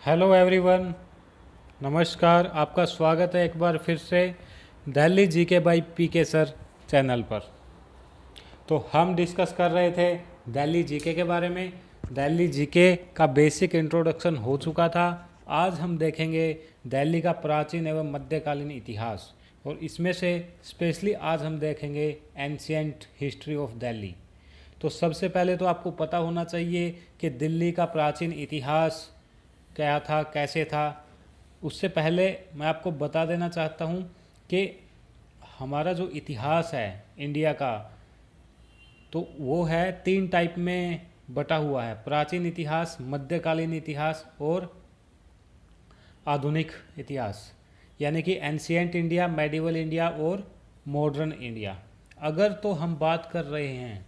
Hello everyone. नमस्कार, आपका स्वागत है एक बार फिर से Delhi GK by PK sir channel पर। तो हम डिस्कस कर रहे थे दिल्ली जीके के बारे में। दिल्ली जीके का बेसिक इंट्रोडक्शन हो चुका था। आज हम देखेंगे दिल्ली का प्राचीन एवं मध्यकालीन इतिहास, और इसमें से स्पेशली आज हम देखेंगे एंशियंट हिस्ट्री ऑफ दिल्ली। तो सबसे पहले तो आपको पता होना चाहिए कि दिल्ली का प्राचीन इतिहास क्या था, कैसे था। उससे पहले मैं आपको बता देना चाहता हूँ कि हमारा जो इतिहास है इंडिया का, तो वो है 3 टाइप में बटा हुआ है: प्राचीन इतिहास, मध्यकालीन इतिहास और आधुनिक इतिहास, यानी कि एंशियंट इंडिया, मेडिवल इंडिया और मॉडर्न इंडिया। अगर तो हम बात कर रहे हैं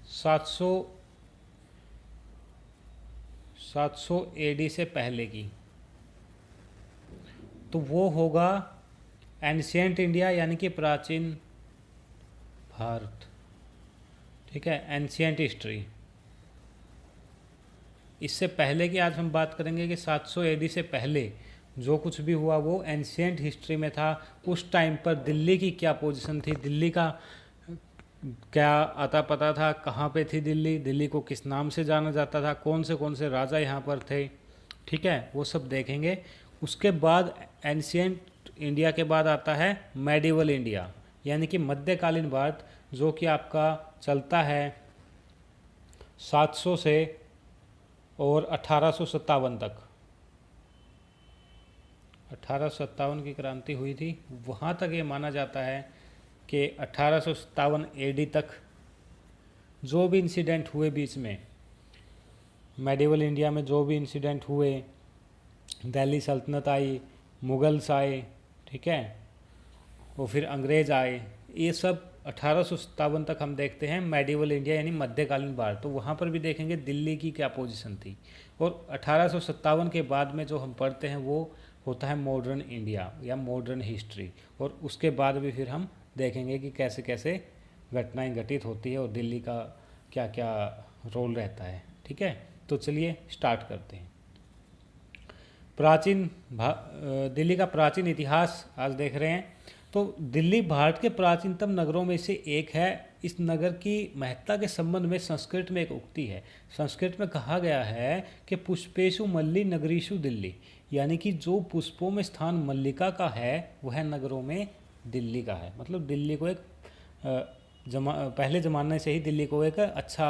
700 एडी से पहले की, तो वो होगा एंशियंट इंडिया, यानी कि प्राचीन भारत। ठीक है, एंशियंट हिस्ट्री। इससे पहले की आज हम बात करेंगे कि 700 एडी से पहले जो कुछ भी हुआ वो एंशियंट हिस्ट्री में था। उस टाइम पर दिल्ली की क्या पोजीशन थी, दिल्ली का क्या आता पता था, कहाँ पे थी दिल्ली, दिल्ली को किस नाम से जाना जाता था, कौन से राजा यहाँ पर थे। ठीक है, वो सब देखेंगे। उसके बाद एंशियंट इंडिया के बाद आता है मेडिवल इंडिया, यानी कि मध्यकालीन भारत, जो कि आपका चलता है 700 से और 1857 तक। 1857 की क्रांति हुई थी, वहाँ तक ये माना जाता है कि 1857 एडी तक जो भी इंसिडेंट हुए बीच में, मेडिवल इंडिया में जो भी इंसिडेंट हुए, दिल्ली सल्तनत आई, मुगल्स आए, ठीक है, और फिर अंग्रेज़ आए, ये सब 1857 तक हम देखते हैं मेडिवल इंडिया यानी मध्यकालीन भारत। तो वहाँ पर भी देखेंगे दिल्ली की क्या पोजीशन थी। और 1857 के बाद में जो हम पढ़ते हैं वो होता है मॉडर्न इंडिया या मॉडर्न हिस्ट्री, और उसके बाद भी फिर हम देखेंगे कि कैसे कैसे घटनाएं घटित होती है और दिल्ली का क्या क्या रोल रहता है। ठीक है, तो चलिए स्टार्ट करते हैं। दिल्ली का प्राचीन इतिहास आज देख रहे हैं। तो दिल्ली भारत के प्राचीनतम नगरों में से एक है। इस नगर की महत्ता के संबंध में संस्कृत में एक उक्ति है। संस्कृत में कहा गया है कि पुष्पेशु मल्ली नगरीशु दिल्ली, यानी कि जो पुष्पों में स्थान मल्लिका का है वह नगरों में दिल्ली का है। मतलब दिल्ली को एक पहले ज़माने से ही दिल्ली को एक अच्छा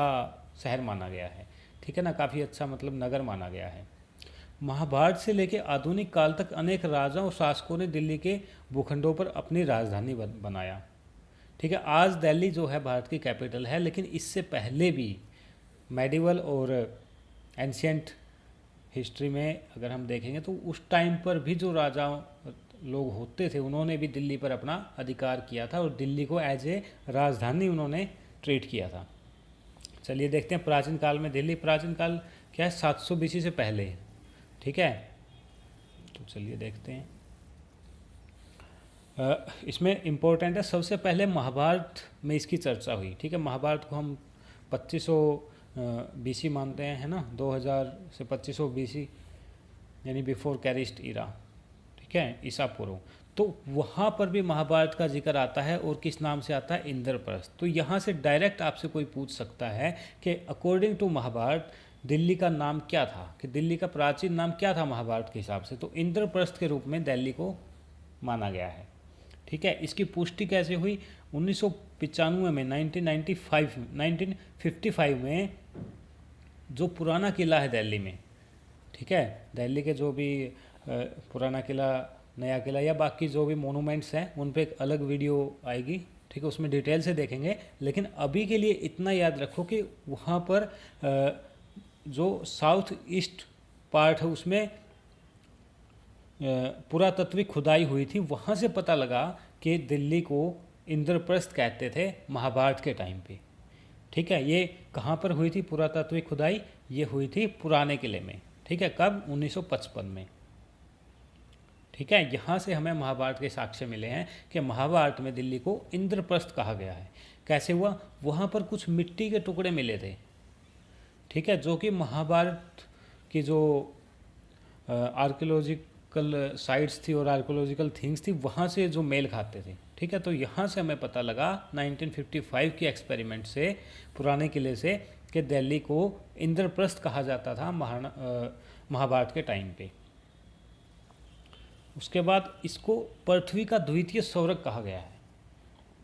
शहर माना गया है। ठीक है ना, काफ़ी अच्छा मतलब नगर माना गया है। महाभारत से लेकर आधुनिक काल तक अनेक राजाओं और शासकों ने दिल्ली के भूखंडों पर अपनी राजधानी बनाया। ठीक है, आज दिल्ली जो है भारत की कैपिटल है, लेकिन इससे पहले भी मेडिवल और एंशियंट हिस्ट्री में अगर हम देखेंगे तो उस टाइम पर भी जो राजा लोग होते थे उन्होंने भी दिल्ली पर अपना अधिकार किया था, और दिल्ली को एज ए राजधानी उन्होंने ट्रीट किया था। चलिए देखते हैं प्राचीन काल में दिल्ली। प्राचीन काल क्या है, 700 बीसी से पहले। ठीक है, तो चलिए देखते हैं। इसमें इम्पोर्टेंट है, सबसे पहले महाभारत में इसकी चर्चा हुई। ठीक है, महाभारत को हम 2500 बीसी मानते हैं, है ना, 2000 से 2500 बीसी, यानी बिफोर कैरिस्ट इरा। ठीक है, ईसा पूर्व। तो वहाँ पर भी महाभारत का जिक्र आता है, और किस नाम से आता है, इंद्रप्रस्थ। तो यहाँ से डायरेक्ट आपसे कोई पूछ सकता है कि अकॉर्डिंग टू महाभारत दिल्ली का नाम क्या था, कि दिल्ली का प्राचीन नाम क्या था महाभारत के हिसाब से। तो इंद्रप्रस्थ के रूप में दिल्ली को माना गया है। ठीक है, इसकी पुष्टि कैसे हुई, 1995 में 1955 में जो पुराना किला है दिल्ली में, ठीक है, दिल्ली के जो भी पुराना किला, नया किला या बाकी जो भी मोनूमेंट्स हैं उन पे एक अलग वीडियो आएगी। ठीक है, उसमें डिटेल से देखेंगे। लेकिन अभी के लिए इतना याद रखो कि वहाँ पर जो साउथ ईस्ट पार्ट है उसमें पुरातत्विक खुदाई हुई थी। वहाँ से पता लगा कि दिल्ली को इंद्रप्रस्थ कहते थे महाभारत के टाइम पे। ठीक है, ये कहाँ पर हुई थी पुरातत्विक खुदाई, ये हुई थी पुराने किले में। ठीक है, कब, 1955 में। ठीक है, यहाँ से हमें महाभारत के साक्ष्य मिले हैं कि महाभारत में दिल्ली को इंद्रप्रस्थ कहा गया है। कैसे हुआ, वहाँ पर कुछ मिट्टी के टुकड़े मिले थे। ठीक है, जो कि महाभारत की जो आर्कियोलॉजिकल साइट्स थी और आर्कियोलॉजिकल थिंग्स थी, वहाँ से जो मेल खाते थे। ठीक है, तो यहाँ से हमें पता लगा 1955 के एक्सपेरिमेंट से, पुराने किले से, कि दिल्ली को इंद्रप्रस्थ कहा जाता था महाभारत के टाइम पे। उसके बाद इसको पृथ्वी का द्वितीय स्वर्ग कहा गया है।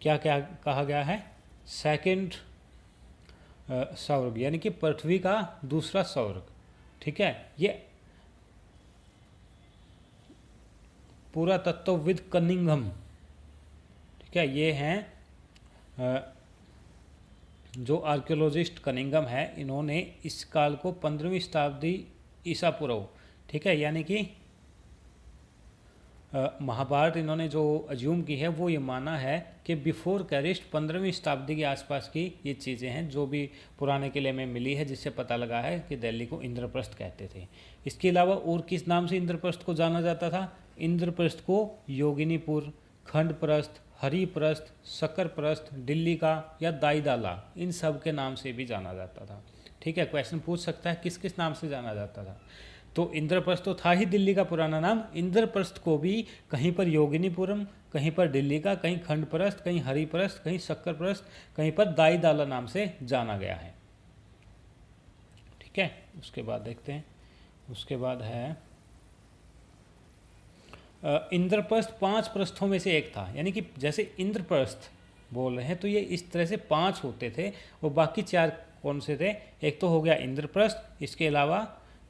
क्या क्या कहा गया है? सेकंड स्वर्ग, यानी कि पृथ्वी का दूसरा स्वर्ग। ठीक है, ये पुरातत्वविद कनिंघम, ठीक है, ये हैं जो आर्कियोलॉजिस्ट कनिंघम है, इन्होंने इस काल को 15वीं शताब्दी ईसा पूर्व, ठीक है, यानी कि महाभारत इन्होंने जो अज्यूम की है वो ये माना है कि बिफोर क्राइस्ट 15वीं शताब्दी के आसपास की ये चीज़ें हैं जो भी पुराने किले में मिली है, जिससे पता लगा है कि दिल्ली को इंद्रप्रस्थ कहते थे। इसके अलावा और किस नाम से इंद्रप्रस्थ को जाना जाता था? इंद्रप्रस्थ को योगिनीपुर, खंडप्रस्थ, हरिप्रस्थ, शकरप्रस्थ, दिल्ली का या दाईदाला, इन सब के नाम से भी जाना जाता था। ठीक है, क्वेश्चन पूछ सकता है किस किस नाम से जाना जाता था। तो इंद्रप्रस्थ तो था ही दिल्ली का पुराना नाम, इंद्रप्रस्थ को भी कहीं पर योगिनीपुरम, कहीं पर दिल्ली का, कहीं खंडप्रस्थ, कहीं हरिप्रस्थ, कहीं शकरप्रस्थ, कहीं पर दाईदाला नाम से जाना गया है। ठीक है, उसके बाद देखते हैं, उसके बाद है इंद्रप्रस्थ 5 प्रस्थों में से एक था, यानी कि जैसे इंद्रप्रस्थ बोल रहे हैं तो ये इस तरह से 5 होते थे और बाकी 4 कौन से थे? एक तो हो गया इंद्रप्रस्थ, इसके अलावा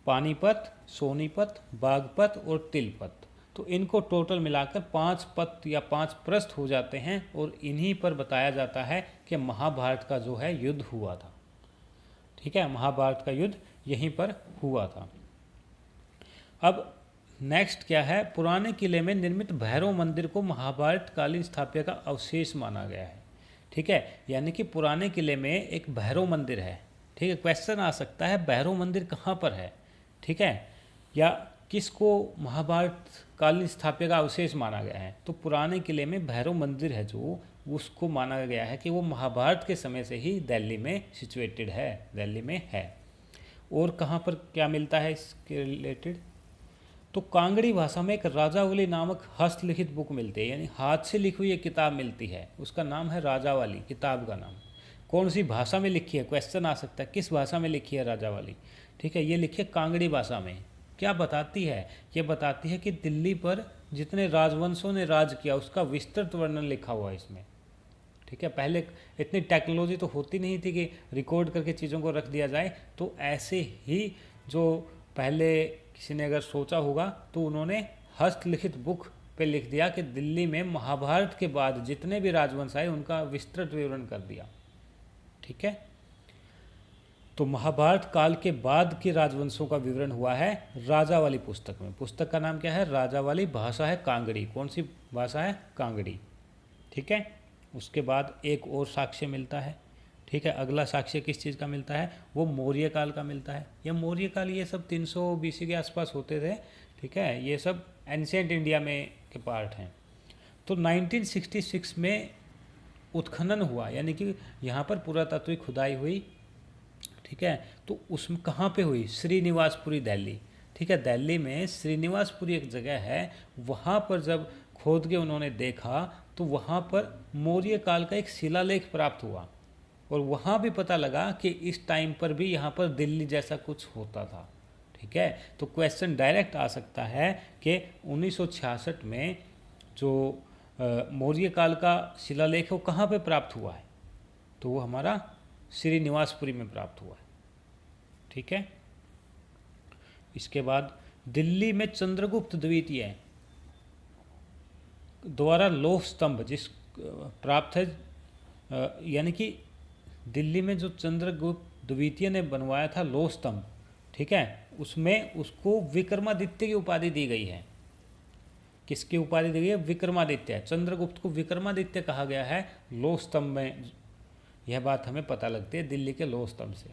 पानीपत, सोनीपत, बागपत और तिलपत। तो इनको टोटल मिलाकर 5 पत या 5 प्रस्थ हो जाते हैं और इन्हीं पर बताया जाता है कि महाभारत का जो है युद्ध हुआ था। ठीक है, महाभारत का युद्ध यहीं पर हुआ था। अब नेक्स्ट क्या है? पुराने किले में निर्मित भैरव मंदिर को महाभारत कालीन स्थापत्य का अवशेष माना गया है। ठीक है, यानी कि पुराने किले में एक भैरव मंदिर है। ठीक है, क्वेश्चन आ सकता है भैरव मंदिर कहाँ पर है? ठीक है, या किसको महाभारत कालीन स्थापत्य का अवशेष माना गया है? तो पुराने किले में भैरव मंदिर है जो, उसको माना गया है कि वो महाभारत के समय से ही दिल्ली में सिचुएटेड है, दिल्ली में है। और कहाँ पर क्या मिलता है इसके रिलेटेड? तो कांगड़ी भाषा में एक राजावली नामक हस्तलिखित बुक मिलती है, यानी हाथ से लिखी हुई एक किताब मिलती है, उसका नाम है राजावली, किताब का नाम। कौन सी भाषा में लिखी है? क्वेश्चन आ सकता है किस भाषा में लिखी है राजावली। ठीक है, ये लिखी है कांगड़ी भाषा में। क्या बताती है? ये बताती है कि दिल्ली पर जितने राजवंशों ने राज किया उसका विस्तृत वर्णन लिखा हुआ है इसमें। ठीक है, पहले इतनी टेक्नोलॉजी तो होती नहीं थी कि रिकॉर्ड करके चीज़ों को रख दिया जाए, तो ऐसे ही जो पहले किसी ने अगर सोचा होगा तो उन्होंने हस्तलिखित बुक पे लिख दिया कि दिल्ली में महाभारत के बाद जितने भी राजवंश आए उनका विस्तृत विवरण कर दिया। ठीक है, तो महाभारत काल के बाद के राजवंशों का विवरण हुआ है राजावाली पुस्तक में। पुस्तक का नाम क्या है? राजावाली, भाषा है कांगड़ी। कौन सी भाषा है? कांगड़ी। ठीक है, उसके बाद एक और साक्ष्य मिलता है। ठीक है, अगला साक्ष्य किस चीज़ का मिलता है? वो मौर्य काल का मिलता है। ये मौर्य काल ये सब 300 BC के आसपास होते थे। ठीक है, ये सब एंशिएंट इंडिया में के पार्ट हैं। तो 1966 में उत्खनन हुआ, यानी कि यहाँ पर पुरातात्विक खुदाई हुई। ठीक है, तो उसमें कहाँ पे हुई? श्रीनिवासपुरी, दिल्ली। ठीक है, दिल्ली में श्रीनिवासपुरी एक जगह है, वहाँ पर जब खोद के उन्होंने देखा तो वहाँ पर मौर्य काल का एक शिलालेख प्राप्त हुआ और वहाँ भी पता लगा कि इस टाइम पर भी यहाँ पर दिल्ली जैसा कुछ होता था। ठीक है, तो क्वेश्चन डायरेक्ट आ सकता है कि 1966 में जो मौर्य काल का शिलालेख है वो कहाँ पे प्राप्त हुआ है? तो वो हमारा श्रीनिवासपुरी में प्राप्त हुआ है। ठीक है, इसके बाद दिल्ली में चंद्रगुप्त द्वितीय द्वारा लौह स्तंभ जिस प्राप्त है, यानी कि दिल्ली में जो चंद्रगुप्त द्वितीय ने बनवाया था लौह स्तंभ, ठीक है, उसमें उसको विक्रमादित्य की उपाधि दी गई है। किसकी उपाधि दी गई है? विक्रमादित्य। चंद्रगुप्त को विक्रमादित्य कहा गया है लौह स्तंभ में। यह बात हमें पता लगती है दिल्ली के लौह स्तंभ से।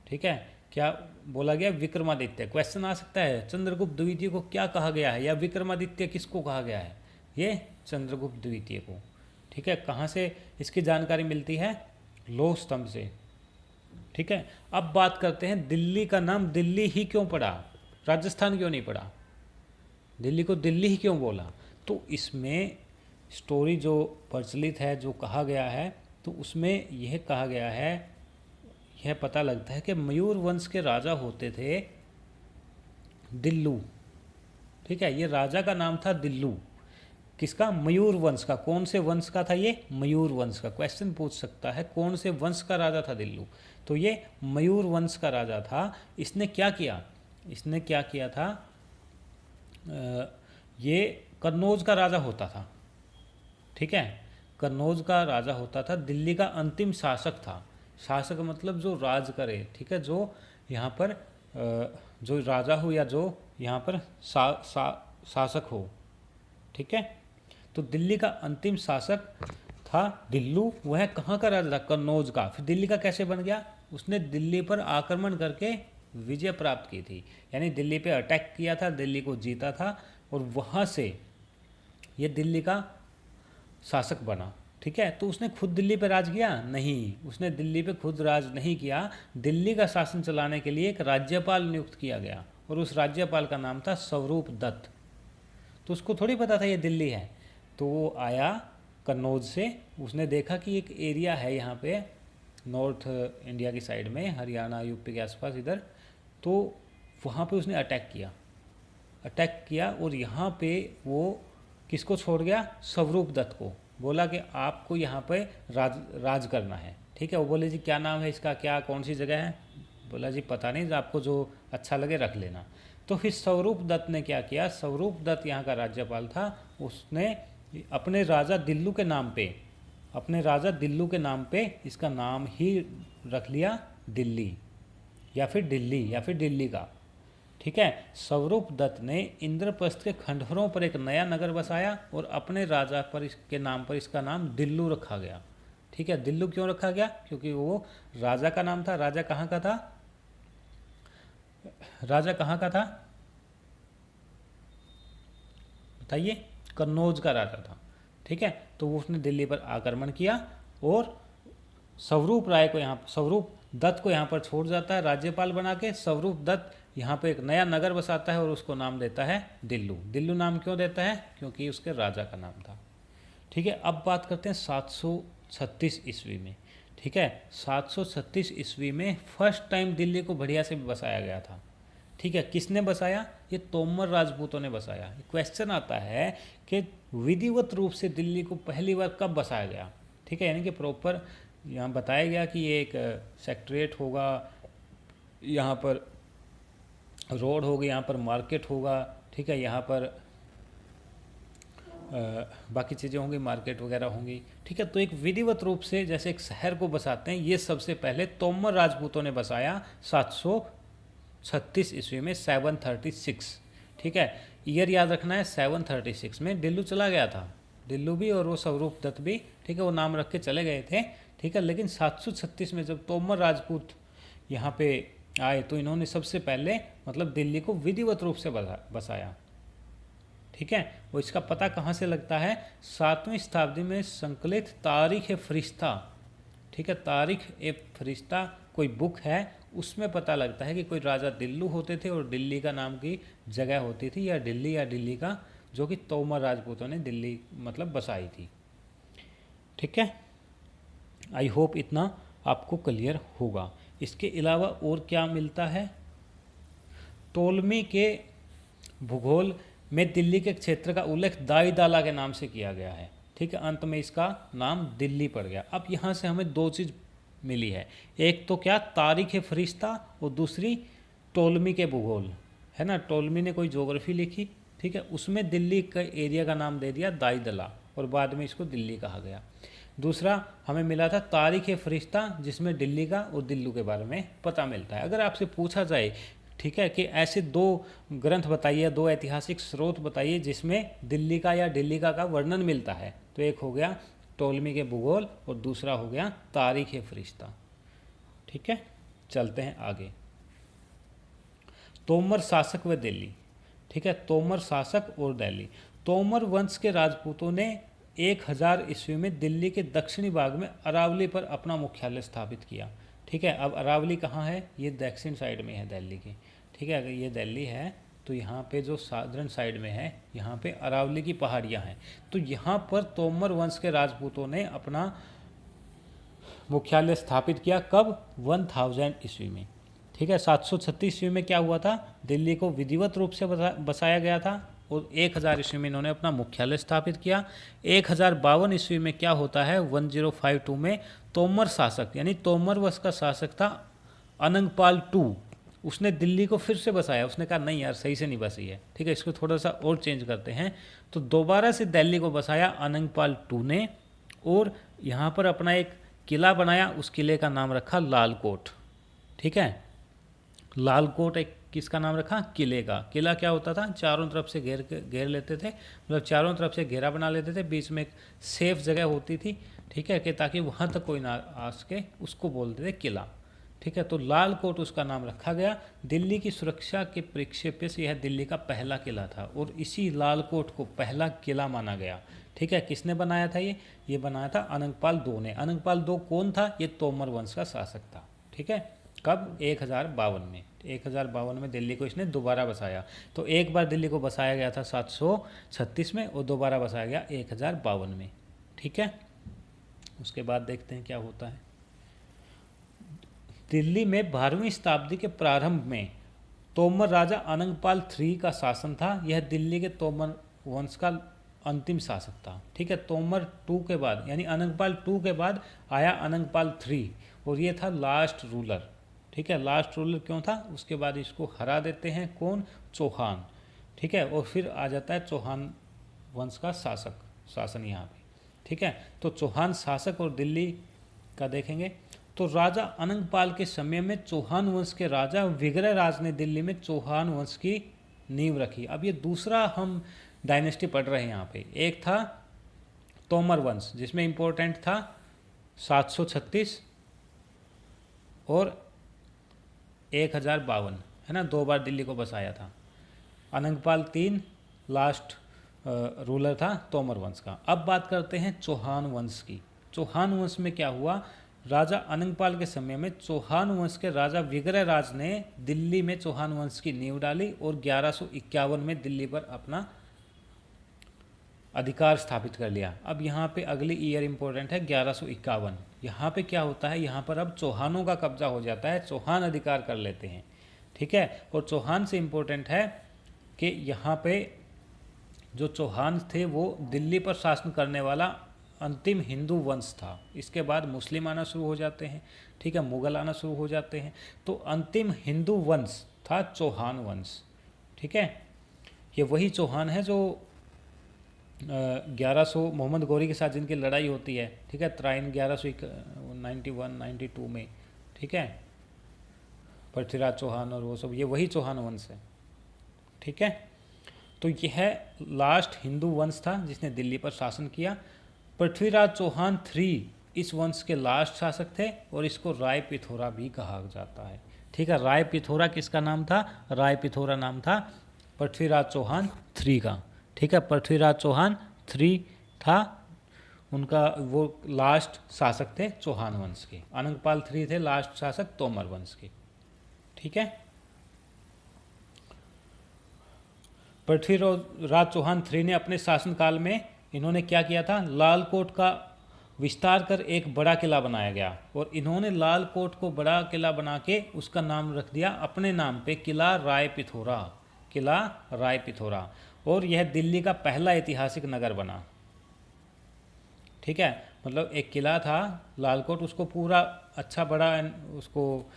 ठीक है, क्या बोला गया? विक्रमादित्य। क्वेश्चन आ सकता है चंद्रगुप्त द्वितीय को क्या कहा गया है, या विक्रमादित्य किसको कहा गया है? ये चंद्रगुप्त द्वितीय को। ठीक है, कहाँ से इसकी जानकारी मिलती है? लौह स्तंभ से। ठीक है, अब बात करते हैं दिल्ली का नाम दिल्ली ही क्यों पड़ा। राजस्थान क्यों नहीं पड़ा, दिल्ली को दिल्ली ही क्यों बोला? तो इसमें स्टोरी जो प्रचलित है, जो कहा गया है, तो उसमें यह कहा गया है, यह पता लगता है कि मयूर वंश के राजा होते थे दिल्लू। ठीक है, ये राजा का नाम था दिल्लू। किसका? मयूर वंश का। कौन से वंश का था ये? मयूर वंश का। क्वेश्चन पूछ सकता है कौन से वंश का राजा था दिल्लू, तो ये मयूर वंश का राजा था। इसने क्या किया? इसने क्या किया था? ये कन्नौज का राजा होता था। ठीक है, कन्नौज का राजा होता था, दिल्ली का अंतिम शासक था। शासक मतलब जो राज करे। ठीक है, जो यहाँ पर जो राजा हो या जो यहाँ पर शासक हो। ठीक है, तो दिल्ली का अंतिम शासक था दिल्लू। वह कहाँ का राजा था? कन्नौज का। फिर दिल्ली का कैसे बन गया? उसने दिल्ली पर आक्रमण करके विजय प्राप्त की थी, यानी दिल्ली पे अटैक किया था, दिल्ली को जीता था और वहाँ से ये दिल्ली का शासक बना। ठीक है, तो उसने खुद दिल्ली पे राज किया? नहीं, उसने दिल्ली पे खुद राज नहीं किया। दिल्ली का शासन चलाने के लिए एक राज्यपाल नियुक्त किया गया और उस राज्यपाल का नाम था स्वरूप दत्त। तो उसको थोड़ी पता था ये दिल्ली है, तो वो आया कन्नौज से। उसने देखा कि एक एरिया है यहाँ पे नॉर्थ इंडिया की साइड में, हरियाणा यूपी के आसपास इधर, तो वहाँ पे उसने अटैक किया और यहाँ पे वो किसको छोड़ गया? स्वरूप दत्त को। बोला कि आपको यहाँ पे राज करना है। ठीक है, वो बोले जी क्या नाम है इसका, क्या कौन सी जगह है? बोला जी पता नहीं, आपको जो अच्छा लगे रख लेना। तो फिर स्वरूप दत्त ने क्या किया? स्वरूप दत्त यहाँ का राज्यपाल था, उसने अपने राजा दिल्लू के नाम पे इसका नाम ही रख लिया दिल्ली या फिर दिल्ली का। ठीक है, स्वरूप दत्त ने इंद्रप्रस्थ के खंडहरों पर एक नया नगर बसाया और अपने राजा पर इसके नाम पर इसका नाम दिल्लू रखा गया। ठीक है, दिल्लू क्यों रखा गया? क्योंकि वो राजा का नाम था। राजा कहाँ का था? बताइए। कन्नौज का राजा था। ठीक है, तो वो उसने दिल्ली पर आक्रमण किया और स्वरूप दत्त को यहाँ पर छोड़ जाता है राज्यपाल बना के। स्वरूप दत्त यहाँ पे एक नया नगर बसाता है और उसको नाम देता है दिल्लू। दिल्लू नाम क्यों देता है? क्योंकि उसके राजा का नाम था। ठीक है, अब बात करते हैं 736 ईस्वी में। ठीक है, 736 ईस्वी में फर्स्ट टाइम दिल्ली को बढ़िया से बसाया गया था। ठीक है, किसने बसाया? ये तोमर राजपूतों ने बसाया। क्वेश्चन आता है कि विधिवत रूप से दिल्ली को पहली बार कब बसाया गया? ठीक है, यानी कि प्रॉपर यहाँ बताया गया कि ये एक सेक्रेटरीट होगा, यहाँ पर रोड होगी, यहाँ पर मार्केट होगा। ठीक है, यहाँ पर बाकी चीज़ें होंगी, मार्केट वगैरह होंगी। ठीक है, तो एक विधिवत रूप से जैसे एक शहर को बसाते हैं, ये सबसे पहले तोमर राजपूतों ने बसाया 736 ईस्वी में, 736। ठीक है, ईयर याद रखना है। 736 में दिल्लू चला गया था, दिल्लू भी और वो स्वरूप दत्त भी। ठीक है, वो नाम रख के चले गए थे। ठीक है, लेकिन 736 में जब तोमर राजपूत यहाँ पे आए तो इन्होंने सबसे पहले मतलब दिल्ली को विधिवत रूप से बसाया। ठीक है, वो इसका पता कहाँ से लगता है? 7वीं शताब्दी में संकलित तारीख ए फरिश्ता। ठीक है, तारीख ए फरिश्ता कोई बुक है, उसमें पता लगता है कि कोई राजा दिल्लू होते थे और दिल्ली का नाम की जगह होती थी, या दिल्ली का, जो कि तोमर राजपूतों ने दिल्ली मतलब बसाई थी। ठीक है, आई होप इतना आपको क्लियर होगा। इसके अलावा और क्या मिलता है? टोलमी के भूगोल में दिल्ली के क्षेत्र का उल्लेख दाईदाला के नाम से किया गया है। ठीक है, अंत में इसका नाम दिल्ली पड़ गया। अब यहाँ से हमें दो चीज़ मिली है, एक तो क्या तारीख फरिश्ता और दूसरी टोलमी के भूगोल, है ना। टोलमी ने कोई ज्योग्राफी लिखी, ठीक है, उसमें दिल्ली का एरिया का नाम दे दिया दाईदला और बाद में इसको दिल्ली कहा गया। दूसरा हमें मिला था तारीख फरिश्ता, जिसमें दिल्ली का और दिल्लू के बारे में पता मिलता है। अगर आपसे पूछा जाए, ठीक है, कि ऐसे दो ग्रंथ बताइए, दो ऐतिहासिक स्रोत बताइए जिसमें दिल्ली का या दिल्ली का वर्णन मिलता है, तो एक हो गया टोलमी के भूगोल और दूसरा हो गया तारीख फरिश्ता। ठीक है, चलते हैं आगे। तोमर शासक व दिल्ली। ठीक है, तोमर शासक और दिल्ली। तोमर वंश के राजपूतों ने 1000 ईस्वी में दिल्ली के दक्षिणी भाग में अरावली पर अपना मुख्यालय स्थापित किया। ठीक है, अब अरावली कहाँ है? ये दक्षिण साइड में है दिल्ली की। ठीक है। अगर ये दिल्ली है तो यहाँ पे जो साधरण साइड में है यहाँ पे अरावली की पहाड़ियाँ हैं। तो यहाँ पर तोमर वंश के राजपूतों ने अपना मुख्यालय स्थापित किया। कब? 1000 ईस्वी में। ठीक है। 736 ईस्वी में क्या हुआ था? दिल्ली को विधिवत रूप से बसाया गया था और 1000 ईस्वी में इन्होंने अपना मुख्यालय स्थापित किया। 1052 ईस्वी में क्या होता है? 1052 में तोमर शासक यानी तोमर वंश का शासक था अनंगपाल II, उसने दिल्ली को फिर से बसाया। उसने कहा नहीं यार सही से नहीं बसी है, ठीक है, इसको थोड़ा सा और चेंज करते हैं। तो दोबारा से दिल्ली को बसाया अनंगपाल II ने और यहाँ पर अपना एक किला बनाया। उस किले का नाम रखा लाल कोट। ठीक है। लाल कोट एक किसका नाम रखा? किले का। किला क्या होता था? चारों तरफ से घेर लेते थे, मतलब चारों तरफ से घेरा बना लेते थे, बीच में एक सेफ जगह होती थी। ठीक है, कि ताकि वहाँ तक कोई ना आ सके, उसको बोलते थे किला। ठीक है। तो लाल कोट उसका नाम रखा गया। दिल्ली की सुरक्षा के परिप्रेक्ष्य से यह दिल्ली का पहला किला था और इसी लाल कोट को पहला किला माना गया। ठीक है। किसने बनाया था ये बनाया था अनंगपाल II ने। अनंगपाल II कौन था? ये तोमर वंश का शासक था। ठीक है। कब? 1052 में। 1052 में दिल्ली को इसने दोबारा बसाया। तो एक बार दिल्ली को बसाया गया था 736 में और दोबारा बसाया गया 1052 में। ठीक है। उसके बाद देखते हैं क्या होता है। दिल्ली में 12वीं शताब्दी के प्रारंभ में तोमर राजा अनंगपाल III का शासन था। यह दिल्ली के तोमर वंश का अंतिम शासक था। ठीक है। तोमर II के बाद यानी अनंगपाल II के बाद आया अनंगपाल III और ये था लास्ट रूलर। ठीक है। लास्ट रूलर क्यों था? उसके बाद इसको हरा देते हैं कौन? चौहान। ठीक है। और फिर आ जाता है चौहान वंश का शासन यहाँ पे। ठीक है। तो चौहान शासक और दिल्ली का देखेंगे तो राजा अनंगपाल के समय में चौहान वंश के राजा विग्रहराज ने दिल्ली में चौहान वंश की नींव रखी। अब ये दूसरा हम डायनेस्टी पढ़ रहे हैं यहाँ पे। एक था तोमर वंश जिसमें इम्पोर्टेंट था 736 और 1052, है ना, 2 बार दिल्ली को बसाया था। अनंगपाल III लास्ट रूलर था तोमर वंश का। अब बात करते हैं चौहान वंश की। चौहान वंश में क्या हुआ? राजा अनंगपाल के समय में चौहान वंश के राजा विग्रहराज ने दिल्ली में चौहान वंश की नींव डाली और 1151 में दिल्ली पर अपना अधिकार स्थापित कर लिया। अब यहाँ पे अगली ईयर इंपॉर्टेंट है 1151। यहाँ पे क्या होता है? यहाँ पर अब चौहानों का कब्जा हो जाता है, चौहान अधिकार कर लेते हैं। ठीक है। और चौहान से इम्पोर्टेंट है कि यहाँ पे जो चौहान थे वो दिल्ली पर शासन करने वाला अंतिम हिंदू वंश था। इसके बाद मुस्लिम आना शुरू हो जाते हैं। ठीक है। मुगल आना शुरू हो जाते हैं। तो अंतिम हिंदू वंश था चौहान वंश। ठीक है। ये वही चौहान है जो 1100 मोहम्मद गौरी के साथ जिनकी लड़ाई होती है। ठीक है। तराइन 1191-92 में। ठीक है। पृथ्वीराज चौहान और वो सब, ये वही चौहान वंश है। ठीक है। तो यह लास्ट हिंदू वंश था जिसने दिल्ली पर शासन किया। पृथ्वीराज चौहान III इस वंश के लास्ट शासक थे और इसको राय पिथौरा भी कहा जाता है। ठीक है। राय पिथौरा किसका नाम था? राय पिथौरा नाम था पृथ्वीराज चौहान III का। ठीक है। पृथ्वीराज चौहान III था, उनका वो लास्ट शासक थे चौहान वंश के। अनंगपाल III थे लास्ट शासक तोमर वंश के। ठीक है। पृथ्वीराज चौहान III ने अपने शासनकाल में इन्होंने क्या किया था? लाल कोट का विस्तार कर एक बड़ा किला बनाया गया और इन्होंने लाल कोट को बड़ा किला बना के उसका नाम रख दिया अपने नाम पे, किला राय पिथौरा। किला राय पिथौरा। और यह दिल्ली का पहला ऐतिहासिक नगर बना। ठीक है। मतलब एक किला था लाल कोट, उसको पूरा अच्छा बड़ा उसको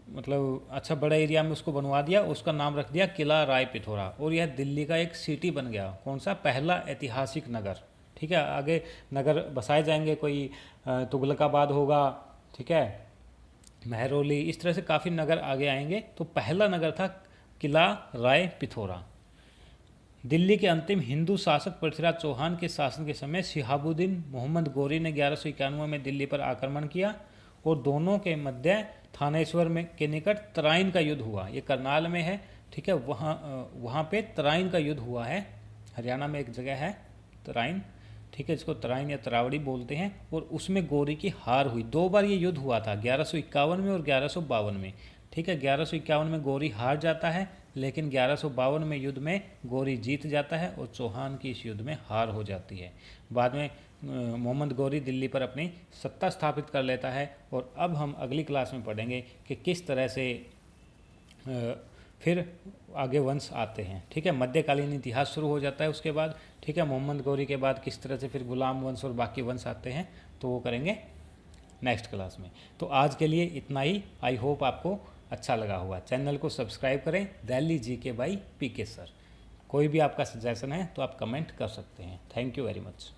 मतलब अच्छा बड़ा एरिया में उसको बनवा दिया, उसका नाम रख दिया किला राय पिथौरा और यह दिल्ली का एक सिटी बन गया। कौन सा? पहला ऐतिहासिक नगर। ठीक है। आगे नगर बसाए जाएंगे, कोई तुगलकाबाद होगा, ठीक है, महरौली, इस तरह से काफ़ी नगर आगे आएंगे। तो पहला नगर था किला राय पिथौरा। दिल्ली के अंतिम हिंदू शासक पृथ्वीराज चौहान के शासन के समय शिहाबुद्दीन मोहम्मद गौरी ने 1191 में दिल्ली पर आक्रमण किया और दोनों के मध्य थानेश्वर में के निकट तराइन का युद्ध हुआ। ये करनाल में है। ठीक है। वहाँ पे तराइन का युद्ध हुआ है। हरियाणा में एक जगह है तराइन। ठीक है। इसको तराइन या तरावड़ी बोलते हैं। और उसमें गौरी की हार हुई। 2 बार ये युद्ध हुआ था, 1151 में और 1152 में। ठीक है। 1151 में गौरी हार जाता है, लेकिन 1152 में युद्ध में गौरी जीत जाता है और चौहान की इस युद्ध में हार हो जाती है। बाद में मोहम्मद गौरी दिल्ली पर अपनी सत्ता स्थापित कर लेता है। और अब हम अगली क्लास में पढ़ेंगे कि किस तरह से फिर आगे वंश आते हैं। ठीक है, मध्यकालीन इतिहास शुरू हो जाता है उसके बाद। ठीक है, मोहम्मद गौरी के बाद किस तरह से फिर गुलाम वंश और बाकी वंश आते हैं, तो वो करेंगे नेक्स्ट क्लास में। तो आज के लिए इतना ही। आई होप आपको अच्छा लगा होगा। चैनल को सब्सक्राइब करें, Delhi GK by PK sir. कोई भी आपका सजेशन है तो आप कमेंट कर सकते हैं। Thank you very much.